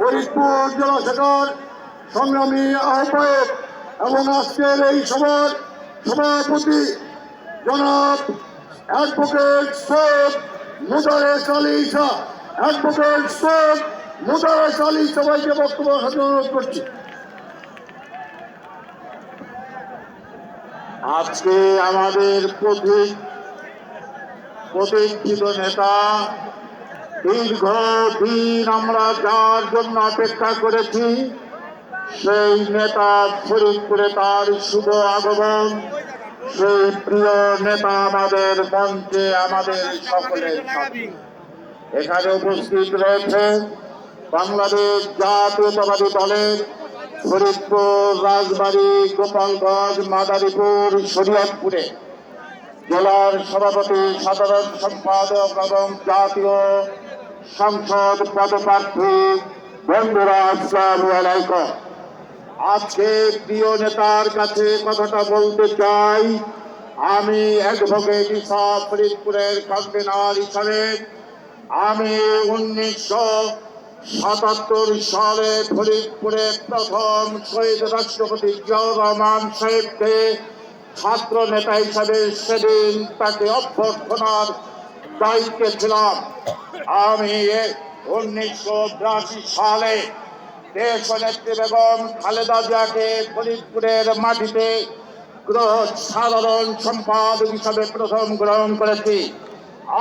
ফরিদপুর জেলা শাখার সংগ্রামী আহ্বায়ক এবং আজকের এই সভার সভাপতি জনাব অ্যাডভোকেট সৈয়দ মোদারেস আলী শাহ, অ্যাডভোকেট সৈয়দ মোদারেস আলী সবাইকে বক্তব্য রাখার অনুরোধ করছি। আজকে আমাদের প্রতীক্ষিত নেতা, দীর্ঘদিন আমরা যার জন্য অপেক্ষা করেছি, সেই নেতা ফরিদপুরে তার শুভ আগমন। সেই প্রিয় নেতা আমাদের মঞ্চে আমাদের সকলের সাথে এখানে উপস্থিত রয়েছে বাংলাদেশ জাতীয়তাবাদী দলের ফরিদপুর, রাজবাড়ী, গোপালগঞ্জ, মাদারীপুর, শরীয়তপুরে জেলার সভাপতি, সাধারণ সম্পাদক এবং জাতীয় সংসদ পদপ্রার্থী বন্ধুরা, আসসালামু আলাইকুম। আজকে প্রিয় নেতার কাছে কথাটা বলতে চাই। আমি অ্যাডভোকেট ইসা ফরিদপুরের কনভেনর হিসাবে আমি 1977 সালে ফরিদপুরে প্রথম শহীদ রাষ্ট্রপতি জিয়াউর রহমান সাহেবকে ছাত্র নেতা হিসাবে সেদিন তাকে অভ্যর্থনার দায়িত্বে ছিলাম। আমি 1982 সালে দেশনেত্রী বেগম খালেদা জিয়াকে ফরিদপুরের মাটিতে সাধারণ সম্পাদক হিসাবে প্রথম গ্রহণ করেছি।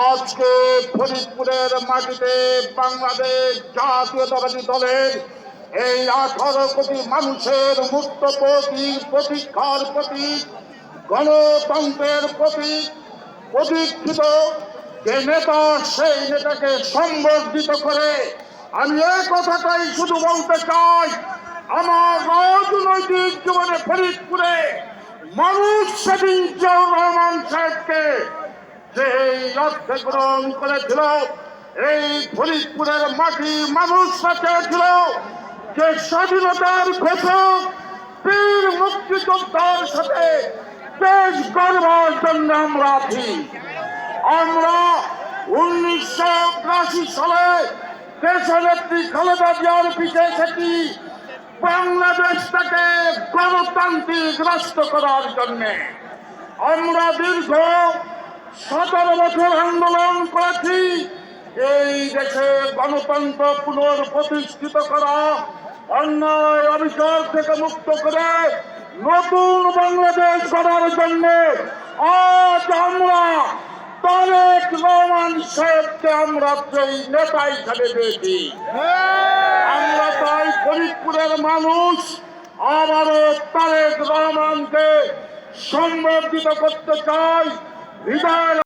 আজকে ফরিদপুরের মাটিতে বাংলাদেশ জাতীয়তাবাদী দলের এই 18 কোটি মানুষের মুক্ত প্রতীক্ষার প্রতীক, গণতন্ত্রের প্রতীক, প্রতীক্ষিত যে নেতা, সেই নেতাকে সম্বর্ধিত করে আমি এই কথাটাই শুধু বলতে চাই। আমার রাজনৈতিক জীবনে ফরিদপুরে মানুষ সেদিন জিয়াউর রহমান সাহেবকে যে অর্থে গ্রহণ করেছিল, এই ফরিদপুরের মাটি মানুষরা চেয়েছিল যে স্বাধীনতার ঘোষক বীর মুক্তিযোদ্ধার সাথে দেশ গড়বার জন্য আমরা আছি। আমরা 1982 সালে দেশনেত্রী খালেদা জিয়ার পিছে এসেছি বাংলাদেশটাকে গণতান্ত্রিক রাষ্ট্র করার জন্য। আমরা দীর্ঘ 17 বছর আন্দোলন করেছি এই দেশে গণতন্ত্র পুনঃপ্রতিষ্ঠিত করা, অন্যায় অবিচার থেকে মুক্ত করে নতুন বাংলাদেশ গড়ার জন্য। আজ আমরা তারেক রহমান সাহেবকে আমরা সেই নেতা হিসাবে পেয়েছি। আমরা তাই ফরিদপুরের মানুষ আবারও তারেক রহমানকে সম্বর্ধিত করতে চাই। হৃদয়